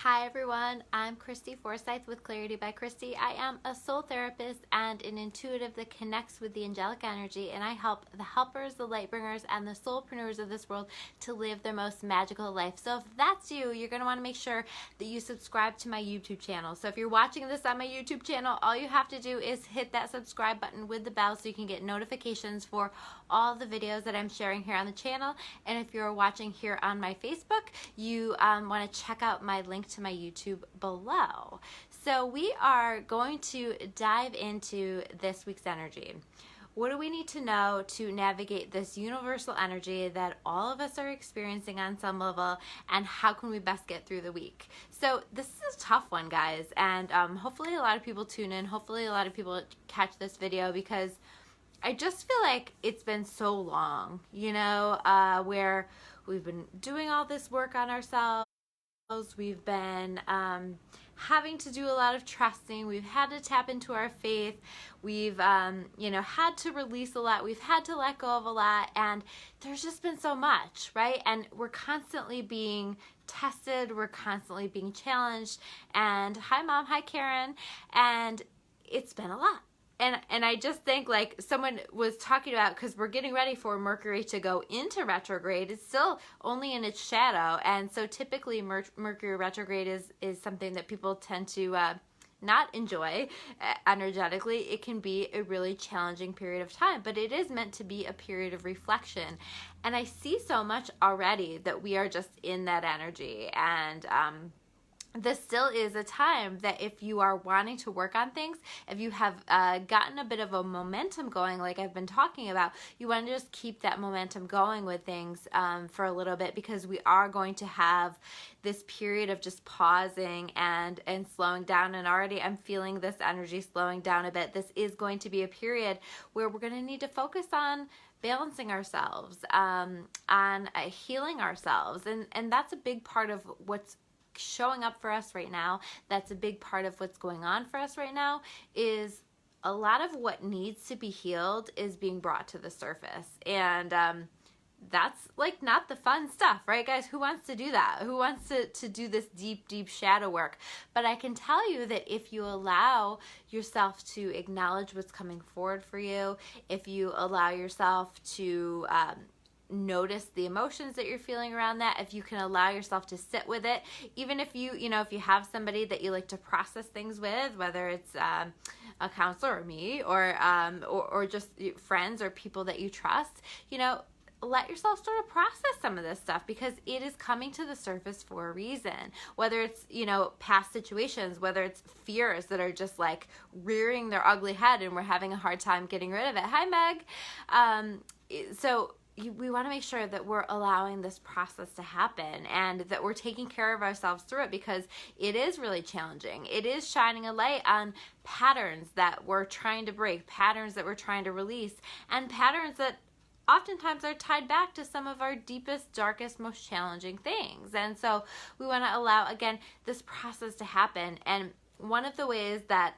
Hi everyone, I'm Christy Forsyth with Clarity by Christy. I am a soul therapist and an intuitive that connects with the angelic energy, and I help the helpers, the light bringers, and the soulpreneurs of this world to live their most magical life. So if that's you, you're going to want to make sure that you subscribe to my YouTube channel. So if you're watching this on my YouTube channel, all you have to do is hit that subscribe button with the bell so you can get notifications for all the videos that I'm sharing here on the channel. And if you're watching here on my Facebook, you want to check out my link to my YouTube below. So we are going to dive into this week's energy. What do we need to know to navigate this universal energy that all of us are experiencing on some level, and how can we best get through the week? So this is a tough one, guys, and hopefully a lot of people tune in. Hopefully a lot of people catch this video, because I just feel like it's been so long, where we've been doing all this work on ourselves. We've been having to do a lot of trusting. We've had to tap into our faith. We've, had to release a lot. We've had to let go of a lot. And there's just been so much, right? And we're constantly being tested. We're constantly being challenged. And hi, Mom. Hi, Karen. And it's been a lot. And I just think, like someone was talking about, because we're getting ready for Mercury to go into retrograde. It's still only in its shadow, and so typically Mercury retrograde is something that people tend to not enjoy energetically. It can be a really challenging period of time, but it is meant to be a period of reflection. And I see so much already that we are just in that energy, and this still is a time that if you are wanting to work on things, if you have gotten a bit of a momentum going, like I've been talking about, you want to just keep that momentum going with things for a little bit, because we are going to have this period of just pausing and slowing down. And already I'm feeling this energy slowing down a bit. This is going to be a period where we're going to need to focus on balancing ourselves, on healing ourselves. And that's a big part of what's showing up for us right now. That's a big part of what's going on for us right now. Is a lot of what needs to be healed is being brought to the surface, and that's like not the fun stuff, right, guys? Who wants to do that? Who wants to do this deep shadow work? But I can tell you that if you allow yourself to acknowledge what's coming forward for you, if you allow yourself to notice the emotions that you're feeling around that, if you can allow yourself to sit with it, even if if you have somebody that you like to process things with, whether it's a counselor or me, or just friends or people that you trust, let yourself sort of process some of this stuff, because it is coming to the surface for a reason. Whether it's, past situations, whether it's fears that are just like rearing their ugly head and we're having a hard time getting rid of it. Hi, Meg. We want to make sure that we're allowing this process to happen, and that we're taking care of ourselves through it, because it is really challenging. It is shining a light on patterns that we're trying to break, patterns that we're trying to release, and patterns that oftentimes are tied back to some of our deepest, darkest, most challenging things. And so we want to allow, again, this process to happen. And one of the ways that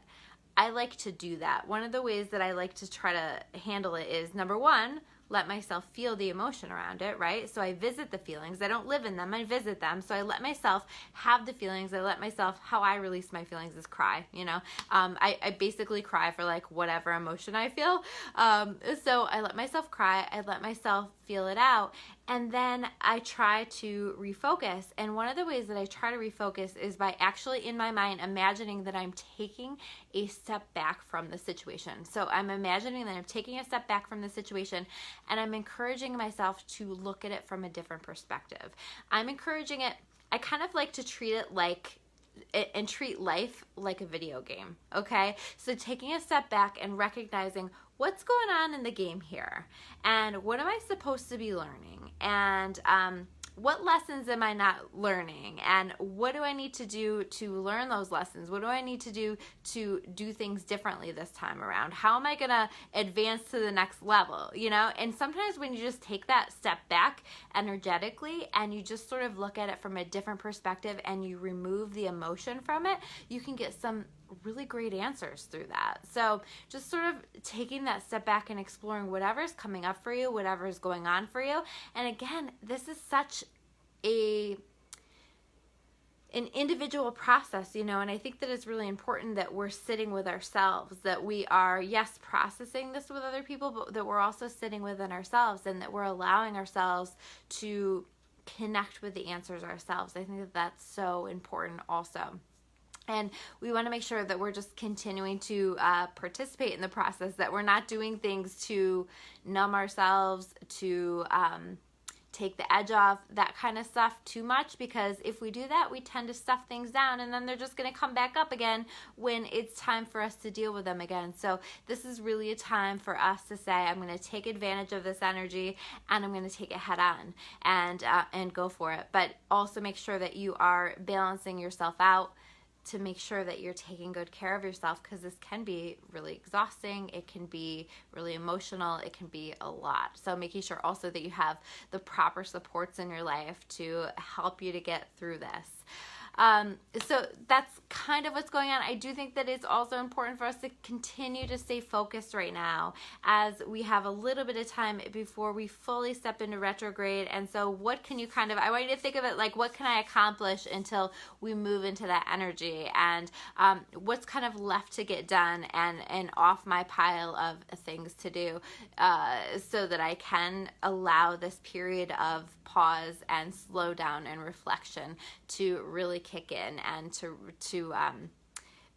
I like to do that, one of the ways that I like to try to handle it is, number one, let myself feel the emotion around it, right? So I visit the feelings. I don't live in them, I visit them. So I let myself have the feelings. I let myself, how I release my feelings is cry, I basically cry for like whatever emotion I feel. So I let myself cry. I let myself feel it out. And then I try to refocus. And one of the ways that I try to refocus is by actually in my mind imagining that I'm taking a step back from the situation. So I'm imagining that I'm taking a step back from the situation, and I'm encouraging myself to look at it from a different perspective. I'm encouraging it. I kind of like to treat it like and treat life like a video game, okay? So taking a step back and recognizing what's going on in the game here, and what am I supposed to be learning, and what lessons am I not learning, and what do I need to do to learn those lessons? What do I need to do things differently this time around? How am I going to advance to the next level, And sometimes when you just take that step back energetically and you just sort of look at it from a different perspective and you remove the emotion from it, you can get some really great answers through that. So just sort of taking that step back and exploring whatever's coming up for you, whatever's going on for you. And again, this is such an individual process, and I think that it's really important that we're sitting with ourselves, that we are, yes, processing this with other people, but that we're also sitting within ourselves, and that we're allowing ourselves to connect with the answers ourselves. I think that that's so important also. And we want to make sure that we're just continuing to participate in the process, that we're not doing things to numb ourselves, to take the edge off, that kind of stuff too much, because if we do that, we tend to stuff things down, and then they're just going to come back up again when it's time for us to deal with them again. So this is really a time for us to say, I'm going to take advantage of this energy, and I'm going to take it head on and go for it. But also make sure that you are balancing yourself out to make sure that you're taking good care of yourself, because this can be really exhausting. It can be really emotional. It can be a lot. So making sure also that you have the proper supports in your life to help you to get through this. So that's kind of what's going on. I do think that it's also important for us to continue to stay focused right now, as we have a little bit of time before we fully step into retrograde. And so what can you I want you to think of it like, what can I accomplish until we move into that energy, and what's kind of left to get done and off my pile of things to do, so that I can allow this period of pause and slow down and reflection to really kick in, and to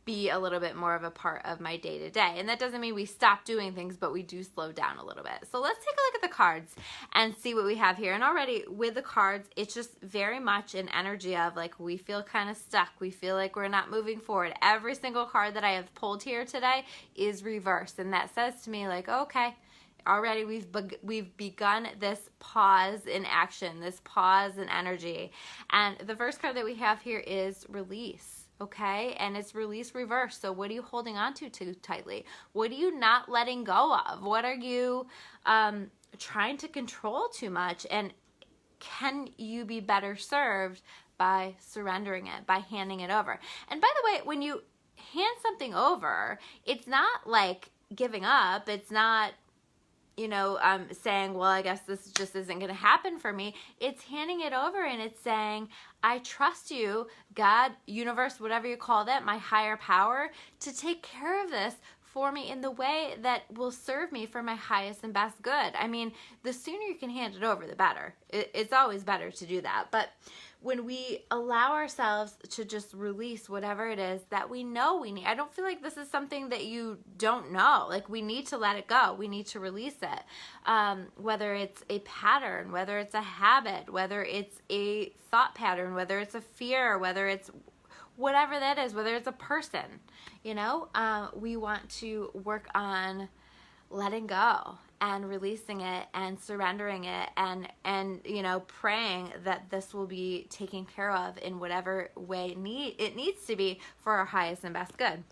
be a little bit more of a part of my day-to-day. And that doesn't mean we stop doing things, but we do slow down a little bit. So let's take a look at the cards and see what we have here. And already with the cards, it's just very much an energy of like, we feel kind of stuck. We feel like we're not moving forward. Every single card that I have pulled here today is reversed. And that says to me like, okay, already we've begun this pause in action, this pause in energy. And the first card that we have here is release. Okay, and it's release reverse. So what are you holding on to too tightly? What are you not letting go of? What are you trying to control too much? And can you be better served by surrendering it, by handing it over? And by the way, when you hand something over, it's not like giving up. It's not saying, well, I guess this just isn't going to happen for me. It's handing it over, and it's saying, I trust you, God, universe, whatever you call that, my higher power, to take care of this for me in the way that will serve me for my highest and best good. I mean, the sooner you can hand it over, the better. It's always better to do that. But when we allow ourselves to just release whatever it is that we know we need, I don't feel like this is something that you don't know. Like, we need to let it go. We need to release it. Whether it's a pattern, whether it's a habit, whether it's a thought pattern, whether it's a fear, whether it's whatever that is, whether it's a person, we want to work on letting go and releasing it and surrendering it, and praying that this will be taken care of in whatever way it needs to be for our highest and best good.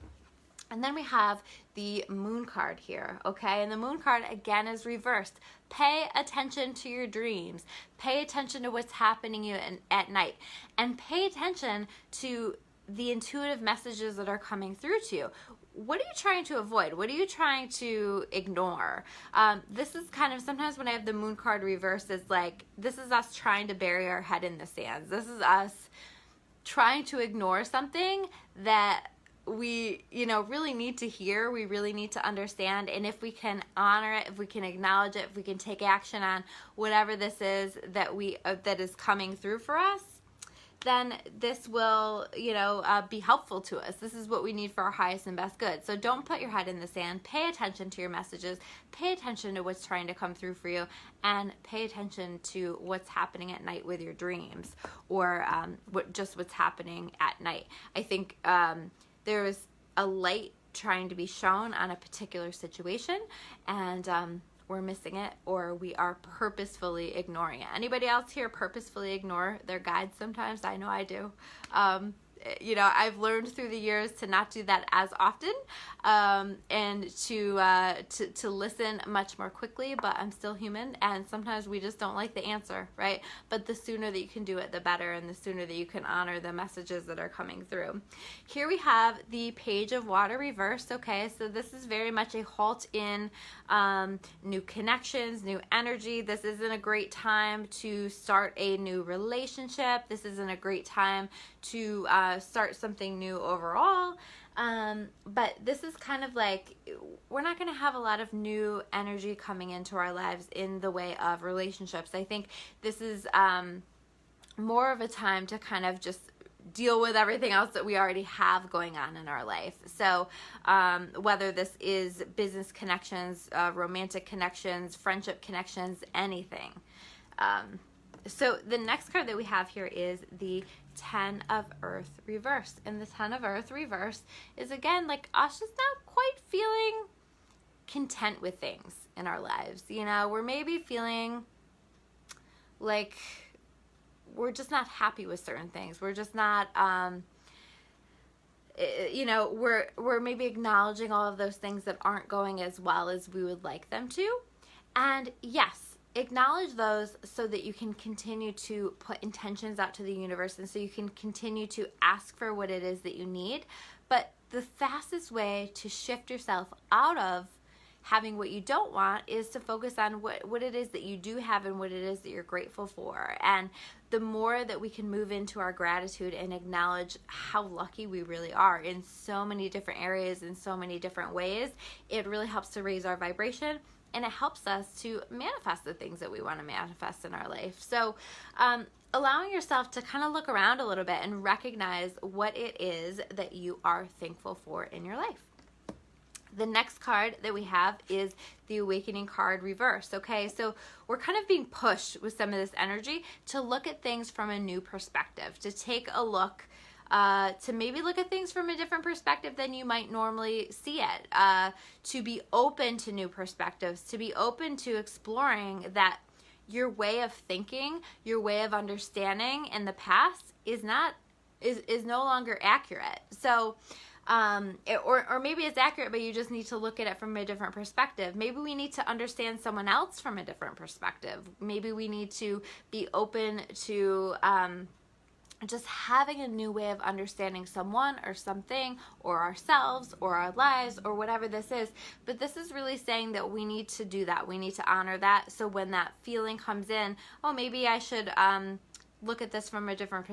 And then we have the moon card here, okay? And the moon card, again, is reversed. Pay attention to your dreams. Pay attention to what's happening to you at night. And pay attention to the intuitive messages that are coming through to you. What are you trying to avoid? What are you trying to ignore? This is kind of, sometimes when I have the moon card reversed, it's like, this is us trying to bury our head in the sand. This is us trying to ignore something that we, really need to hear, we really need to understand. And if we can honor it, if we can acknowledge it, if we can take action on whatever this is that is coming through for us, then this will, be helpful to us. This is what we need for our highest and best good. So don't put your head in the sand. Pay attention to your messages. Pay attention to what's trying to come through for you, and pay attention to what's happening at night with your dreams, or what's happening at night. I think there's a light trying to be shown on a particular situation, and we're missing it, or we are purposefully ignoring it. Anybody else here purposefully ignore their guides sometimes? I know I do. I've learned through the years to not do that as often, and to listen much more quickly, but I'm still human, and sometimes we just don't like the answer, right? But the sooner that you can do it, the better, and the sooner that you can honor the messages that are coming through. Here we have the Page of Water reversed, okay? So this is very much a halt in new connections, new energy. This isn't a great time to start a new relationship. This isn't a great time to start something new overall. But this is kind of like, we're not going to have a lot of new energy coming into our lives in the way of relationships. I think this is more of a time to kind of just deal with everything else that we already have going on in our life. So whether this is business connections, romantic connections, friendship connections, anything. So the next card that we have here is the 10 of Earth reversed. And the 10 of Earth reversed is, again, like us just not quite feeling content with things in our lives. We're maybe feeling like we're just not happy with certain things. We're just not, we're maybe acknowledging all of those things that aren't going as well as we would like them to. And yes, acknowledge those so that you can continue to put intentions out to the universe, and so you can continue to ask for what it is that you need. But the fastest way to shift yourself out of having what you don't want is to focus on what it is that you do have and what it is that you're grateful for. And the more that we can move into our gratitude and acknowledge how lucky we really are in so many different areas, in so many different ways, it really helps to raise our vibration. And it helps us to manifest the things that we want to manifest in our life. So allowing yourself to kind of look around a little bit and recognize what it is that you are thankful for in your life. The next card that we have is the Awakening card reversed. Okay, so we're kind of being pushed with some of this energy to look at things from a new perspective, to take a look, to maybe look at things from a different perspective than you might normally see it, to be open to new perspectives, to be open to exploring that your way of thinking, your way of understanding in the past is no longer accurate. So or maybe it's accurate, but you just need to look at it from a different perspective. Maybe we need to understand someone else from a different perspective. Maybe we need to be open to just having a new way of understanding someone or something or ourselves or our lives or whatever this is. But this is really saying that we need to do that. We need to honor that. So when that feeling comes in, oh, maybe I should look at this from a different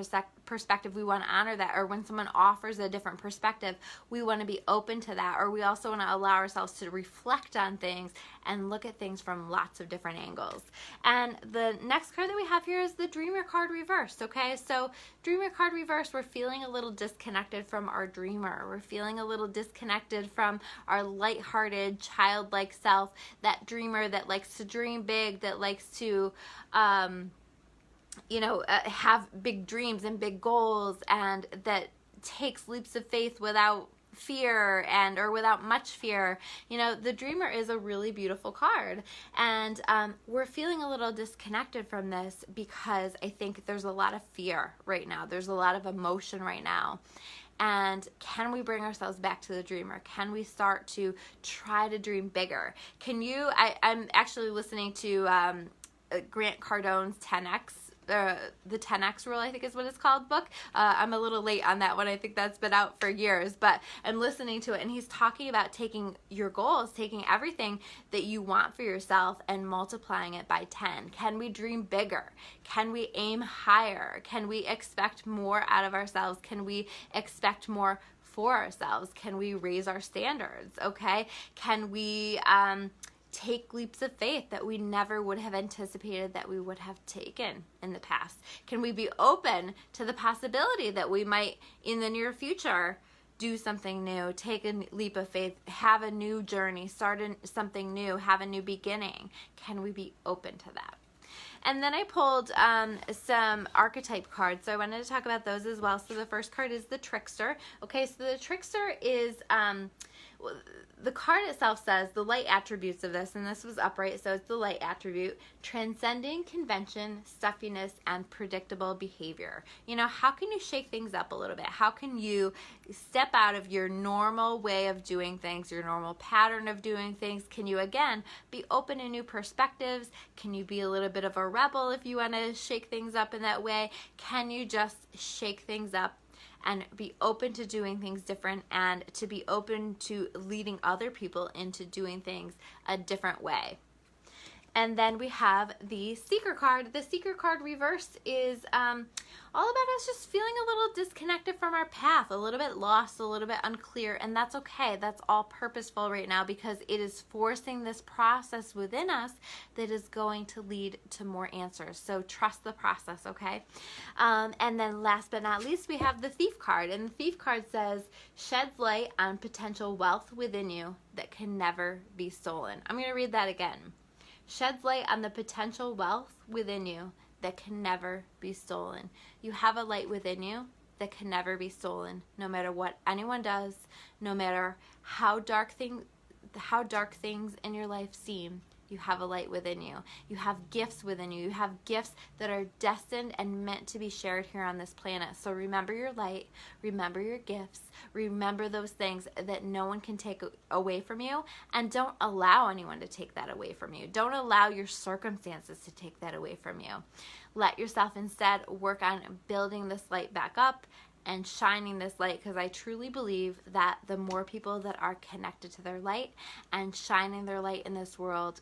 perspective, we want to honor that. Or when someone offers a different perspective, we want to be open to that. Or we also want to allow ourselves to reflect on things and look at things from lots of different angles. And the next card that we have here is the Dreamer card reversed. Okay, so Dreamer card reversed, we're feeling a little disconnected from our dreamer. We're feeling a little disconnected from our lighthearted, childlike self, that dreamer that likes to dream big, that likes to have big dreams and big goals, and that takes leaps of faith without fear or without much fear. The dreamer is a really beautiful card, and we're feeling a little disconnected from this because I think there's a lot of fear right now. There's a lot of emotion right now. And can we bring ourselves back to the dreamer? Can we start to try to dream bigger? I'm actually listening to Grant Cardone's 10X, the 10X rule, I think is what it's called, book. I'm a little late on that one. I think that's been out for years, but I'm listening to it, and he's talking about taking your goals, taking everything that you want for yourself and multiplying it by 10. Can we dream bigger? Can we aim higher? Can we expect more out of ourselves? Can we expect more for ourselves? Can we raise our standards? Okay? Can we take leaps of faith that we never would have anticipated that we would have taken in the past? Can we be open to the possibility that we might, in the near future, do something new, take a leap of faith, have a new journey, start something new, have a new beginning? Can we be open to that? And then I pulled some archetype cards, so I wanted to talk about those as well. So the first card is the Trickster. Okay, so the Trickster is the card itself says the light attributes of this, and this was upright, so it's the light attribute: transcending convention, stuffiness, and predictable behavior. You know, how can you shake things up a little bit? How can you step out of your normal way of doing things, your normal pattern of doing things? Can you, again, be open to new perspectives? Can you be a little bit of a rebel if you want to shake things up in that way? Can you just shake things up and be open to doing things different, and to be open to leading other people into doing things a different way? And then we have the Seeker card. The Seeker card reverse is all about us just feeling a little disconnected from our path, a little bit lost, a little bit unclear, and that's okay. That's all purposeful right now, because it is forcing this process within us that is going to lead to more answers. So trust the process, okay? And then last but not least, we have the Thief card, and the Thief card says, sheds light on potential wealth within you that can never be stolen. I'm going to read that again. Sheds light on the potential wealth within you that can never be stolen. You have a light within you that can never be stolen, no matter what anyone does, no matter how dark things in your life seem. You have a light within you. You have gifts within you. You have gifts that are destined and meant to be shared here on this planet. So remember your light, remember your gifts, remember those things that no one can take away from you, and don't allow anyone to take that away from you. Don't allow your circumstances to take that away from you. Let yourself instead work on building this light back up and shining this light, because I truly believe that the more people that are connected to their light and shining their light in this world,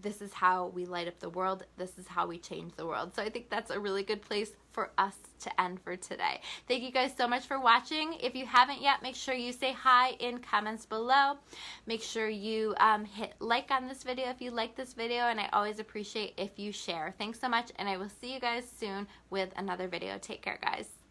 this is how we light up the world. This is how we change the world. So I think that's a really good place for us to end for today. Thank you guys so much for watching. If you haven't yet, make sure you say hi in comments below. Make sure you hit like on this video if you like this video, and I always appreciate if you share. Thanks so much, and I will see you guys soon with another video. Take care, guys.